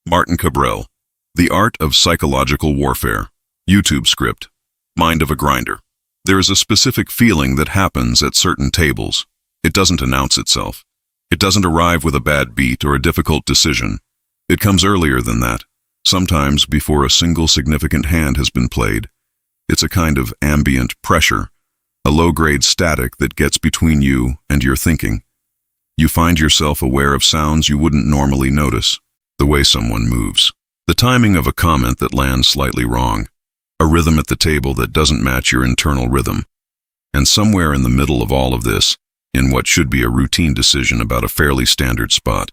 Martin Kabrhel, The Art of Psychological Warfare. YouTube script. Mind of a grinder. There is a specific feeling that happens at certain tables. It doesn't announce itself. It doesn't arrive with a bad beat or a difficult decision. It comes earlier than that, sometimes before a single significant hand has been played. It's a kind of ambient pressure, a low-grade static that gets between you and your thinking. You find yourself aware of sounds you wouldn't normally notice, the way someone moves, the timing of a comment that lands slightly wrong, a rhythm at the table that doesn't match your internal rhythm. And somewhere in the middle of all of this, in what should be a routine decision about a fairly standard spot,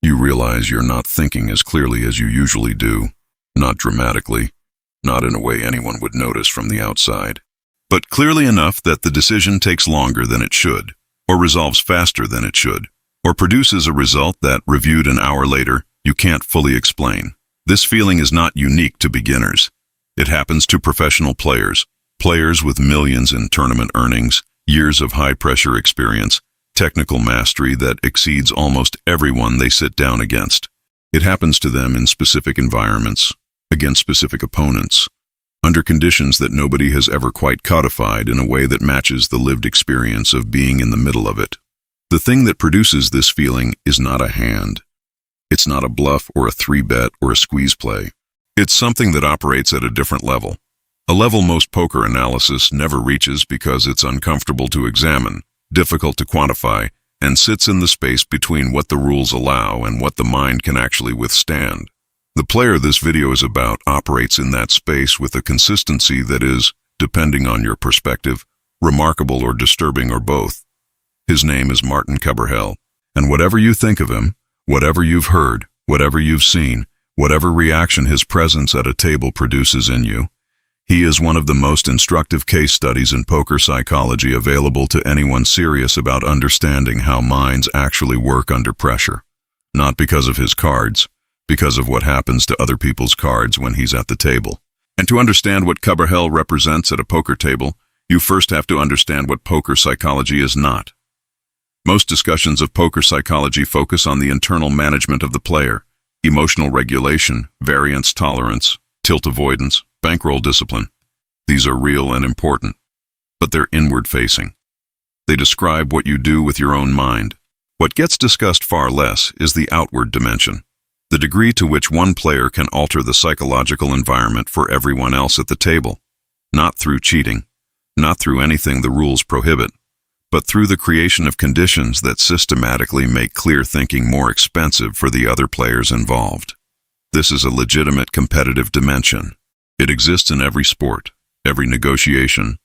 you realize you're not thinking as clearly as you usually do, not dramatically, not in a way anyone would notice from the outside, but clearly enough that the decision takes longer than it should, or resolves faster than it should, or produces a result that, reviewed an hour later, you can't fully explain. This feeling is not unique to beginners. It happens to professional players, players with millions in tournament earnings, years of high-pressure experience, technical mastery that exceeds almost everyone they sit down against. It happens to them in specific environments, against specific opponents, under conditions that nobody has ever quite codified in a way that matches the lived experience of being in the middle of it. The thing that produces this feeling is not a hand. It's not a bluff or a 3-bet or a squeeze play. It's something that operates at a different level. A level most poker analysis never reaches because it's uncomfortable to examine, difficult to quantify, and sits in the space between what the rules allow and what the mind can actually withstand. The player this video is about operates in that space with a consistency that is, depending on your perspective, remarkable or disturbing or both. His name is Martin Kabrhel, and whatever you think of him, whatever you've heard, whatever you've seen, whatever reaction his presence at a table produces in you, he is one of the most instructive case studies in poker psychology available to anyone serious about understanding how minds actually work under pressure. Not because of his cards, because of what happens to other people's cards when he's at the table. And to understand what Kabrhel represents at a poker table, you first have to understand what poker psychology is not. Most discussions of poker psychology focus on the internal management of the player, emotional regulation, variance tolerance, tilt avoidance, bankroll discipline. These are real and important, but they're inward-facing. They describe what you do with your own mind. What gets discussed far less is the outward dimension, the degree to which one player can alter the psychological environment for everyone else at the table, not through cheating, not through anything the rules prohibit, but through the creation of conditions that systematically make clear thinking more expensive for the other players involved. This is a legitimate competitive dimension. It exists in every sport, every negotiation,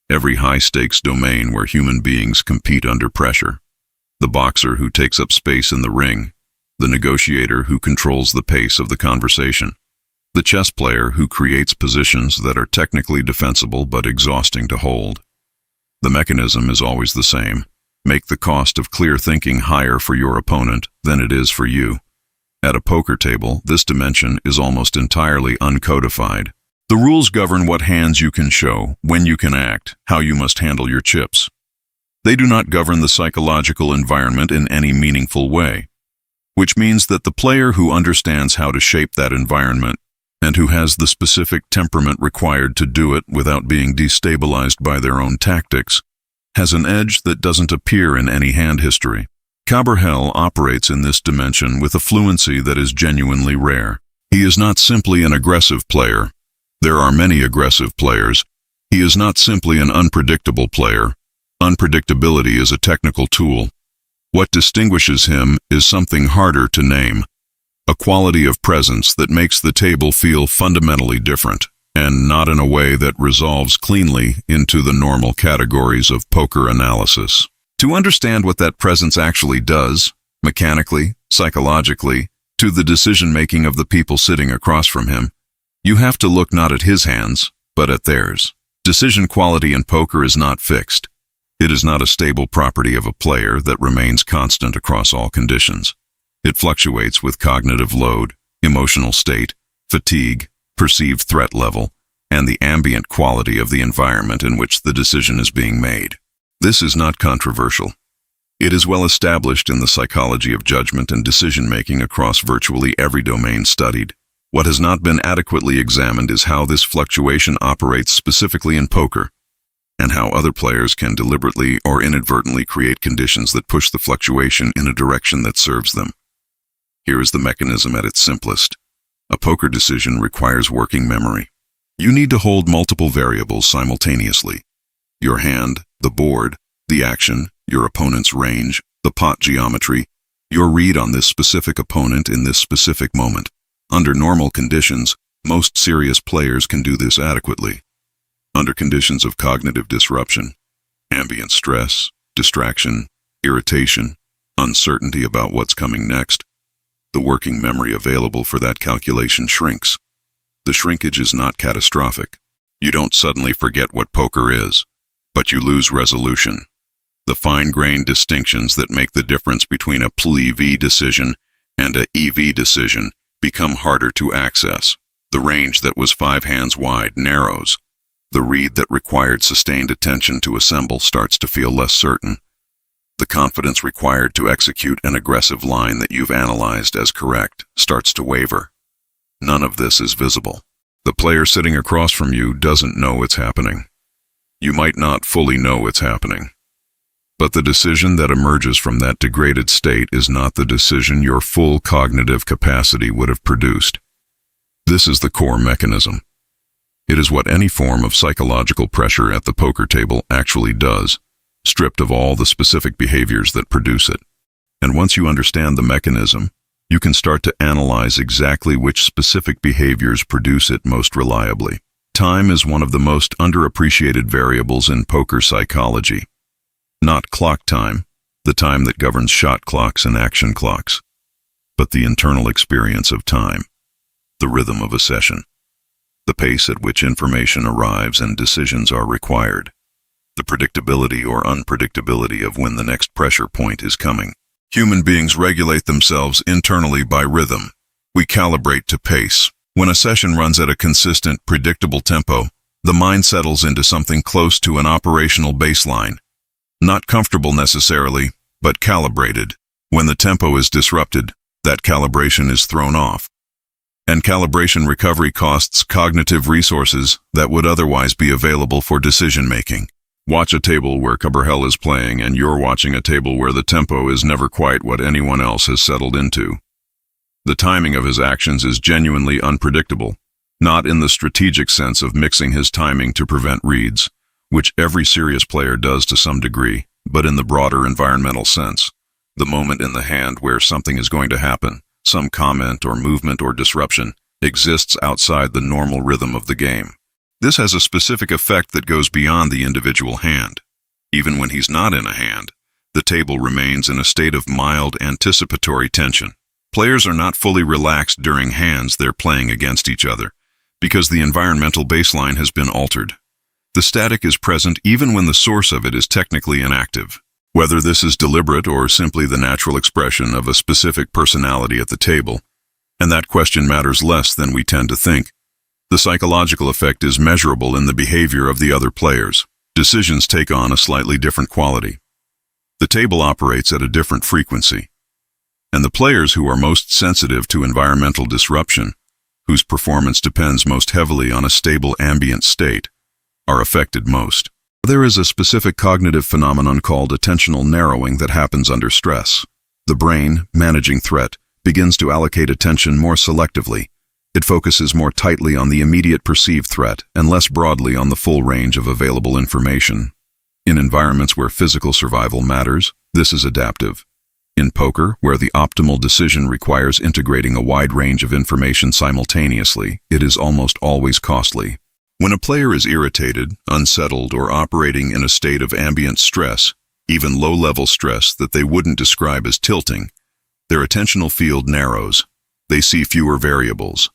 every high-stakes domain where human beings compete under pressure. The boxer who takes up space in the ring, the negotiator who controls the pace of the conversation, the chess player who creates positions that are technically defensible but exhausting to hold. The mechanism is always the same. Make the cost of clear thinking higher for your opponent than it is for you. At a poker table, this dimension is almost entirely uncodified. The rules govern what hands you can show, when you can act, how you must handle your chips. They do not govern the psychological environment in any meaningful way, which means that the player who understands how to shape that environment and who has the specific temperament required to do it without being destabilized by their own tactics, has an edge that doesn't appear in any hand history. Kabrhel operates in this dimension with a fluency that is genuinely rare. He is not simply an aggressive player. There are many aggressive players. He is not simply an unpredictable player. Unpredictability is a technical tool. What distinguishes him is something harder to name. A quality of presence that makes the table feel fundamentally different, and not in a way that resolves cleanly into the normal categories of poker analysis. To understand what that presence actually does, mechanically, psychologically, to the decision-making of the people sitting across from him, you have to look not at his hands, but at theirs. Decision quality in poker is not fixed. It is not a stable property of a player that remains constant across all conditions. It fluctuates with cognitive load, emotional state, fatigue, perceived threat level, and the ambient quality of the environment in which the decision is being made. This is not controversial. It is well established in the psychology of judgment and decision-making across virtually every domain studied. What has not been adequately examined is how this fluctuation operates specifically in poker, and how other players can deliberately or inadvertently create conditions that push the fluctuation in a direction that serves them. Here is the mechanism at its simplest. A poker decision requires working memory. You need to hold multiple variables simultaneously: your hand, the board, the action, your opponent's range, the pot geometry, your read on this specific opponent in this specific moment. Under normal conditions, most serious players can do this adequately. Under conditions of cognitive disruption, ambient stress, distraction, irritation, uncertainty about what's coming next, the working memory available for that calculation shrinks. The shrinkage is not catastrophic. You don't suddenly forget what poker is, but you lose resolution. The fine-grained distinctions that make the difference between a PLEV decision and a EV decision become harder to access. The range that was 5 hands wide narrows. The read that required sustained attention to assemble starts to feel less certain. The confidence required to execute an aggressive line that you've analyzed as correct starts to waver. None of this is visible. The player sitting across from you doesn't know it's happening. You might not fully know it's happening. But the decision that emerges from that degraded state is not the decision your full cognitive capacity would have produced. This is the core mechanism. It is what any form of psychological pressure at the poker table actually does, stripped of all the specific behaviors that produce it. And once you understand the mechanism, you can start to analyze exactly which specific behaviors produce it most reliably. Time is one of the most underappreciated variables in poker psychology. Not clock time, the time that governs shot clocks and action clocks, but the internal experience of time, the rhythm of a session, the pace at which information arrives and decisions are required, the predictability or unpredictability of when the next pressure point is coming. Human beings regulate themselves internally by rhythm. We calibrate to pace. When a session runs at a consistent, predictable tempo, the mind settles into something close to an operational baseline. Not comfortable necessarily, but calibrated. When the tempo is disrupted, that calibration is thrown off. And calibration recovery costs cognitive resources that would otherwise be available for decision-making. Watch a table where Kabrhel is playing and you're watching a table where the tempo is never quite what anyone else has settled into. The timing of his actions is genuinely unpredictable, not in the strategic sense of mixing his timing to prevent reads, which every serious player does to some degree, but in the broader environmental sense, the moment in the hand where something is going to happen, some comment or movement or disruption, exists outside the normal rhythm of the game. This has a specific effect that goes beyond the individual hand. Even when he's not in a hand, the table remains in a state of mild anticipatory tension. Players are not fully relaxed during hands they're playing against each other, because the environmental baseline has been altered. The static is present even when the source of it is technically inactive. Whether this is deliberate or simply the natural expression of a specific personality at the table, and that question matters less than we tend to think. The psychological effect is measurable in the behavior of the other players. Decisions take on a slightly different quality. The table operates at a different frequency. And the players who are most sensitive to environmental disruption, whose performance depends most heavily on a stable ambient state, are affected most. There is a specific cognitive phenomenon called attentional narrowing that happens under stress. The brain, managing threat, begins to allocate attention more selectively. It focuses more tightly on the immediate perceived threat and less broadly on the full range of available information. In environments where physical survival matters, this is adaptive. In poker, where the optimal decision requires integrating a wide range of information simultaneously, it is almost always costly. When a player is irritated, unsettled, or operating in a state of ambient stress, even low-level stress that they wouldn't describe as tilting, their attentional field narrows. They see fewer variables.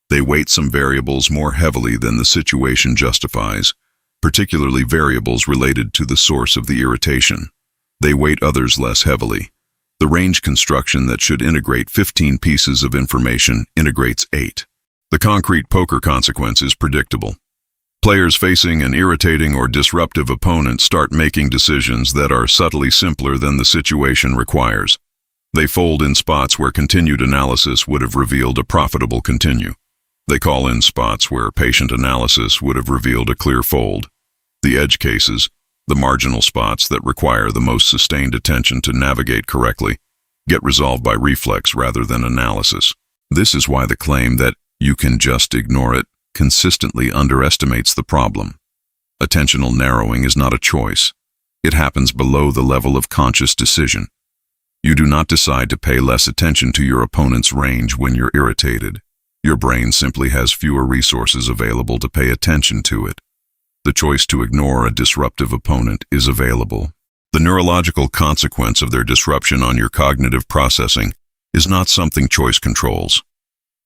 They weight some variables more heavily than the situation justifies, particularly variables related to the source of the irritation. They weight others less heavily. The range construction that should integrate 15 pieces of information integrates 8. The concrete poker consequence is predictable. Players facing an irritating or disruptive opponent start making decisions that are subtly simpler than the situation requires. They fold in spots where continued analysis would have revealed a profitable continue. They call in spots where patient analysis would have revealed a clear fold. The edge cases, the marginal spots that require the most sustained attention to navigate correctly, get resolved by reflex rather than analysis. This is why the claim that you can just ignore it consistently underestimates the problem. Attentional narrowing is not a choice. It happens below the level of conscious decision. You do not decide to pay less attention to your opponent's range when you're irritated. Your brain simply has fewer resources available to pay attention to it. The choice to ignore a disruptive opponent is available. The neurological consequence of their disruption on your cognitive processing is not something choice controls.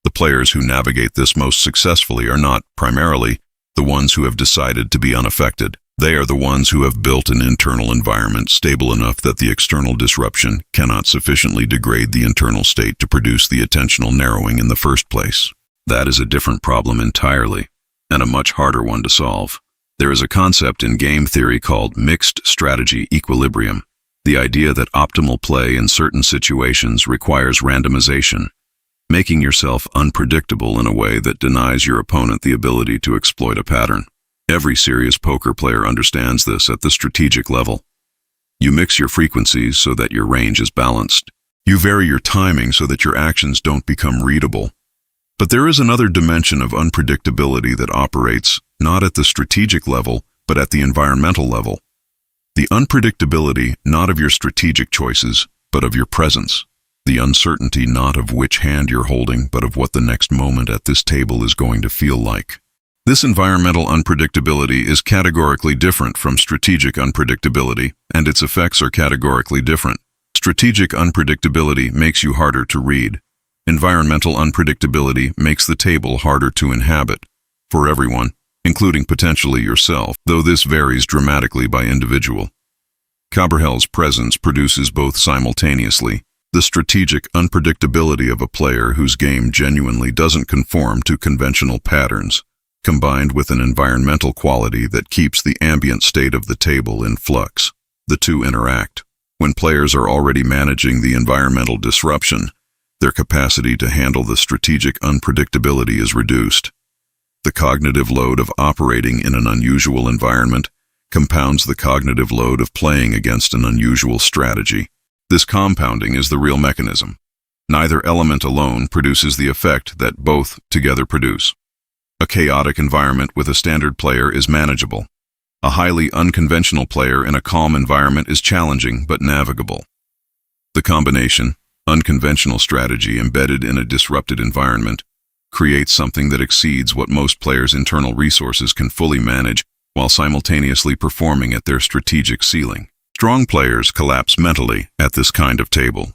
The players who navigate this most successfully are not, primarily, the ones who have decided to be unaffected. They are the ones who have built an internal environment stable enough that the external disruption cannot sufficiently degrade the internal state to produce the attentional narrowing in the first place. That is a different problem entirely, and a much harder one to solve. There is a concept in game theory called mixed strategy equilibrium, the idea that optimal play in certain situations requires randomization, making yourself unpredictable in a way that denies your opponent the ability to exploit a pattern. Every serious poker player understands this at the strategic level. You mix your frequencies so that your range is balanced. You vary your timing so that your actions don't become readable. But there is another dimension of unpredictability that operates not at the strategic level, but at the environmental level. The unpredictability not of your strategic choices, but of your presence. The uncertainty not of which hand you're holding, but of what the next moment at this table is going to feel like. This environmental unpredictability is categorically different from strategic unpredictability, and its effects are categorically different. Strategic unpredictability makes you harder to read. Environmental unpredictability makes the table harder to inhabit, for everyone, including potentially yourself, though this varies dramatically by individual. Kabrhel's presence produces both simultaneously the strategic unpredictability of a player whose game genuinely doesn't conform to conventional patterns, combined with an environmental quality that keeps the ambient state of the table in flux. The two interact. When players are already managing the environmental disruption, their capacity to handle the strategic unpredictability is reduced. The cognitive load of operating in an unusual environment compounds the cognitive load of playing against an unusual strategy. This compounding is the real mechanism. Neither element alone produces the effect that both together produce. A chaotic environment with a standard player is manageable. A highly unconventional player in a calm environment is challenging but navigable. The combination, unconventional strategy embedded in a disrupted environment, creates something that exceeds what most players' internal resources can fully manage while simultaneously performing at their strategic ceiling. Strong players collapse mentally at this kind of table.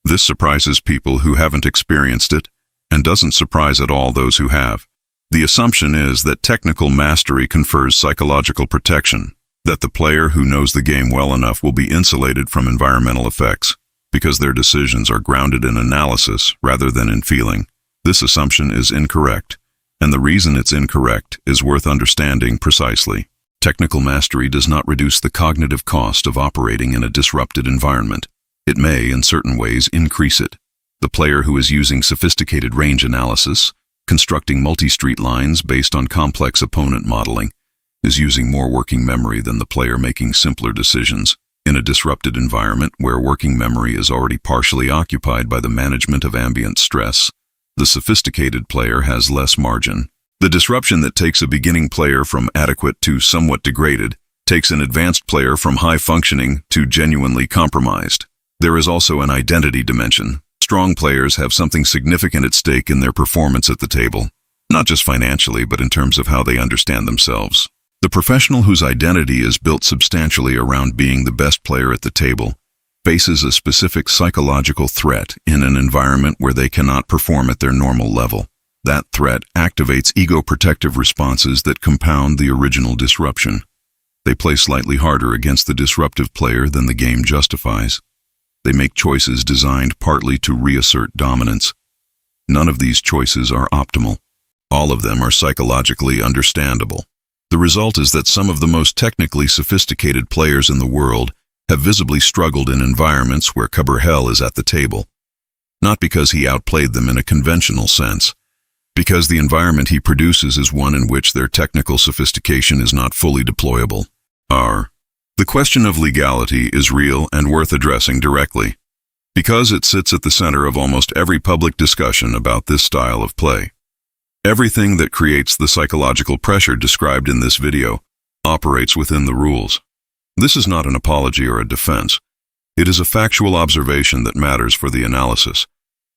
This surprises people who haven't experienced it, and doesn't surprise at all those who have. The assumption is that technical mastery confers psychological protection, that the player who knows the game well enough will be insulated from environmental effects, because their decisions are grounded in analysis rather than in feeling. This assumption is incorrect, and the reason it's incorrect is worth understanding precisely. Technical mastery does not reduce the cognitive cost of operating in a disrupted environment. It may, in certain ways, increase it. The player who is using sophisticated range analysis, constructing multi-street lines based on complex opponent modeling, is using more working memory than the player making simpler decisions. In a disrupted environment where working memory is already partially occupied by the management of ambient stress, the sophisticated player has less margin. The disruption that takes a beginning player from adequate to somewhat degraded takes an advanced player from high-functioning to genuinely compromised. There is also an identity dimension. Strong players have something significant at stake in their performance at the table, not just financially, but in terms of how they understand themselves. The professional whose identity is built substantially around being the best player at the table faces a specific psychological threat in an environment where they cannot perform at their normal level. That threat activates ego-protective responses that compound the original disruption. They play slightly harder against the disruptive player than the game justifies. They make choices designed partly to reassert dominance. None of these choices are optimal. All of them are psychologically understandable. The result is that some of the most technically sophisticated players in the world have visibly struggled in environments where Kabrhel is at the table. Not because he outplayed them in a conventional sense, because the environment he produces is one in which their technical sophistication is not fully deployable. The question of legality is real and worth addressing directly, because it sits at the center of almost every public discussion about this style of play. Everything that creates the psychological pressure described in this video operates within the rules. This is not an apology or a defense. It is a factual observation that matters for the analysis.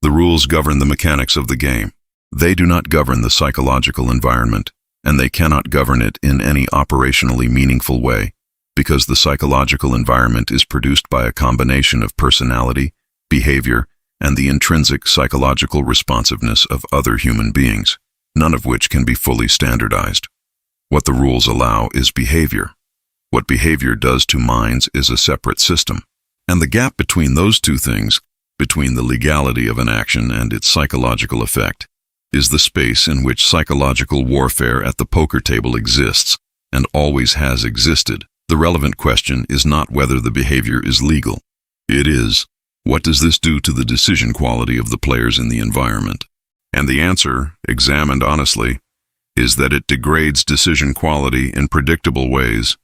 The rules govern the mechanics of the game. They do not govern the psychological environment, and they cannot govern it in any operationally meaningful way, because the psychological environment is produced by a combination of personality, behavior, and the intrinsic psychological responsiveness of other human beings, none of which can be fully standardized. What the rules allow is behavior. What behavior does to minds is a separate system, and the gap between those two things, between the legality of an action and its psychological effect, is the space in which psychological warfare at the poker table exists and always has existed. The relevant question is not whether the behavior is legal. It is, what does this do to the decision quality of the players in the environment? And the answer, examined honestly, is that it degrades decision quality in predictable ways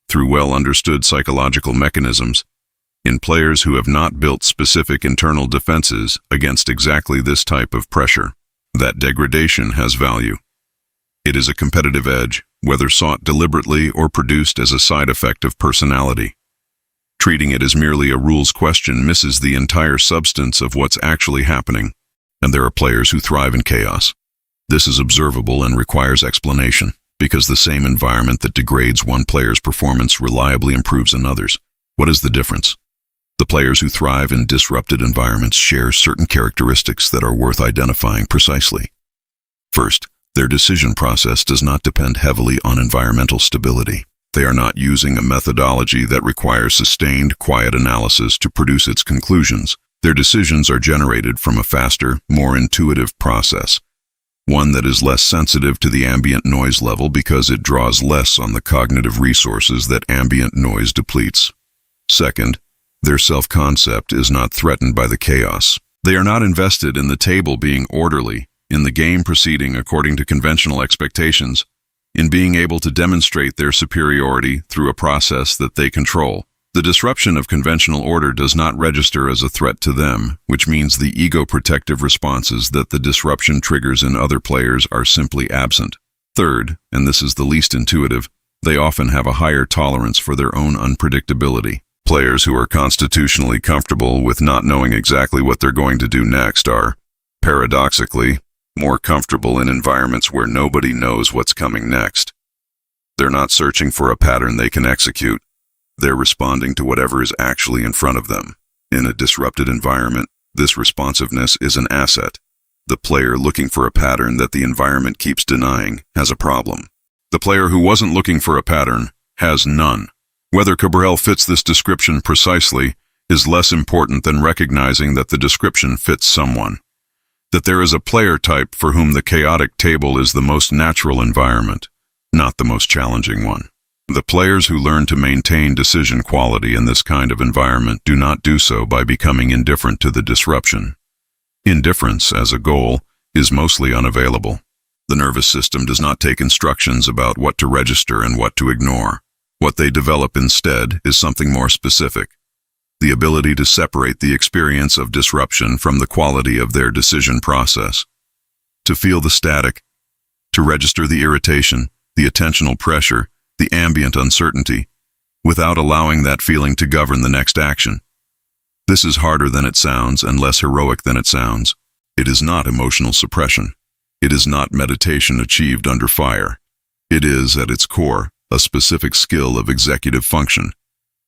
through well-understood psychological mechanisms in players who have not built specific internal defenses against exactly this type of pressure. That degradation has value. It is a competitive edge, whether sought deliberately or produced as a side effect of personality. Treating it as merely a rules question misses the entire substance of what's actually happening, and there are players who thrive in chaos. This is observable and requires explanation, because the same environment that degrades one player's performance reliably improves another's. What is the difference? The players who thrive in disrupted environments share certain characteristics that are worth identifying precisely. First, their decision process does not depend heavily on environmental stability. They are not using a methodology that requires sustained, quiet analysis to produce its conclusions. Their decisions are generated from a faster, more intuitive process, one that is less sensitive to the ambient noise level because it draws less on the cognitive resources that ambient noise depletes. Second, their self-concept is not threatened by the chaos. They are not invested in the table being orderly, in the game proceeding according to conventional expectations, in being able to demonstrate their superiority through a process that they control. The disruption of conventional order does not register as a threat to them, which means the ego-protective responses that the disruption triggers in other players are simply absent. Third, and this is the least intuitive, they often have a higher tolerance for their own unpredictability. Players who are constitutionally comfortable with not knowing exactly what they're going to do next are, paradoxically, more comfortable in environments where nobody knows what's coming next. They're not searching for a pattern they can execute. They're responding to whatever is actually in front of them. In a disrupted environment, this responsiveness is an asset. The player looking for a pattern that the environment keeps denying has a problem. The player who wasn't looking for a pattern has none. Whether Kabrhel fits this description precisely is less important than recognizing that the description fits someone. That there is a player type for whom the chaotic table is the most natural environment, not the most challenging one. The players who learn to maintain decision quality in this kind of environment do not do so by becoming indifferent to the disruption. Indifference, as a goal, is mostly unavailable. The nervous system does not take instructions about what to register and what to ignore. What they develop instead is something more specific: the ability to separate the experience of disruption from the quality of their decision process, to feel the static, to register the irritation, the attentional pressure, the ambient uncertainty, without allowing that feeling to govern the next action. This is harder than it sounds and less heroic than it sounds. It is not emotional suppression. It is not meditation achieved under fire. It is, at its core, a specific skill of executive function,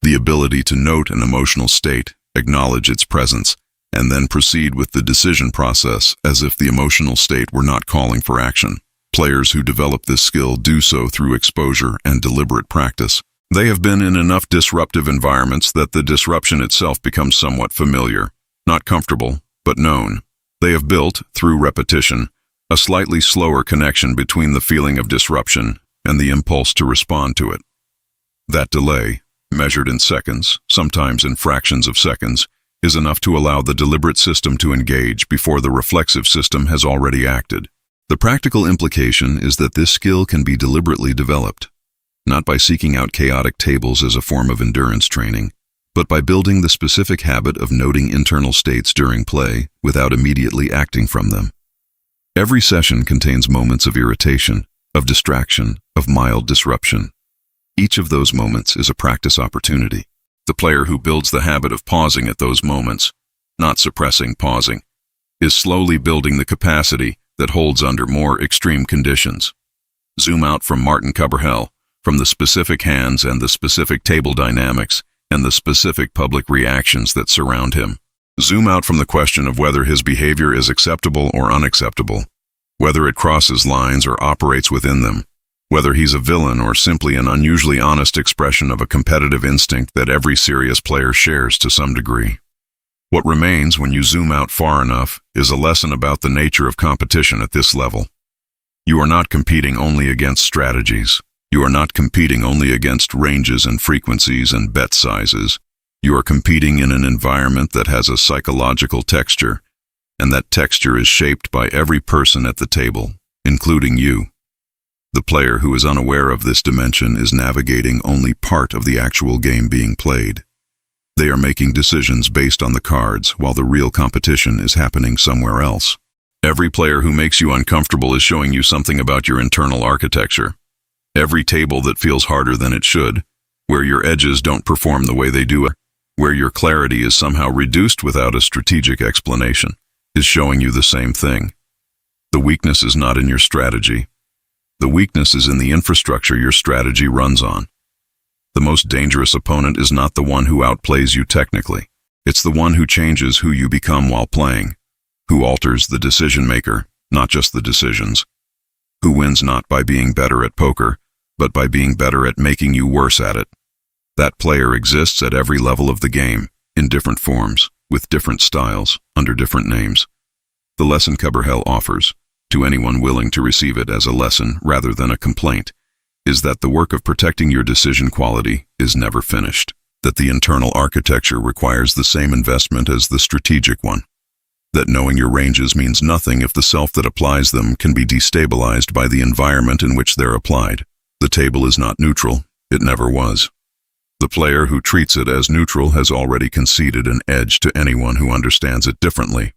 the ability to note an emotional state, acknowledge its presence, and then proceed with the decision process as if the emotional state were not calling for action. Players who develop this skill do so through exposure and deliberate practice. They have been in enough disruptive environments that the disruption itself becomes somewhat familiar, not comfortable, but known. They have built, through repetition, a slightly slower connection between the feeling of disruption and the impulse to respond to it. That delay, measured in seconds, sometimes in fractions of seconds, is enough to allow the deliberate system to engage before the reflexive system has already acted. The practical implication is that this skill can be deliberately developed, not by seeking out chaotic tables as a form of endurance training, but by building the specific habit of noting internal states during play without immediately acting from them. Every session contains moments of irritation, of distraction, of mild disruption. Each of those moments is a practice opportunity. The player who builds the habit of pausing at those moments, not suppressing pausing, is slowly building the capacity that holds under more extreme conditions. Zoom out from Martin Kabrhel, from the specific hands and the specific table dynamics and the specific public reactions that surround him. Zoom out from the question of whether his behavior is acceptable or unacceptable, whether it crosses lines or operates within them, whether he's a villain or simply an unusually honest expression of a competitive instinct that every serious player shares to some degree. What remains when you zoom out far enough is a lesson about the nature of competition at this level. You are not competing only against strategies. You are not competing only against ranges and frequencies and bet sizes. You are competing in an environment that has a psychological texture, and that texture is shaped by every person at the table, including you. The player who is unaware of this dimension is navigating only part of the actual game being played. They are making decisions based on the cards while the real competition is happening somewhere else. Every player who makes you uncomfortable is showing you something about your internal architecture. Every table that feels harder than it should, where your edges don't perform the way they do, where your clarity is somehow reduced without a strategic explanation, is showing you the same thing. The weakness is not in your strategy. The weakness is in the infrastructure your strategy runs on. The most dangerous opponent is not the one who outplays you technically. It's the one who changes who you become while playing, who alters the decision maker, not just the decisions, who wins not by being better at poker, but by being better at making you worse at it. That player exists at every level of the game, in different forms, with different styles, under different names. The lesson Kabrhel offers, to anyone willing to receive it as a lesson rather than a complaint, is that the work of protecting your decision quality is never finished, that the internal architecture requires the same investment as the strategic one, that knowing your ranges means nothing if the self that applies them can be destabilized by the environment in which they're applied. The table is not neutral, it never was. The player who treats it as neutral has already conceded an edge to anyone who understands it differently.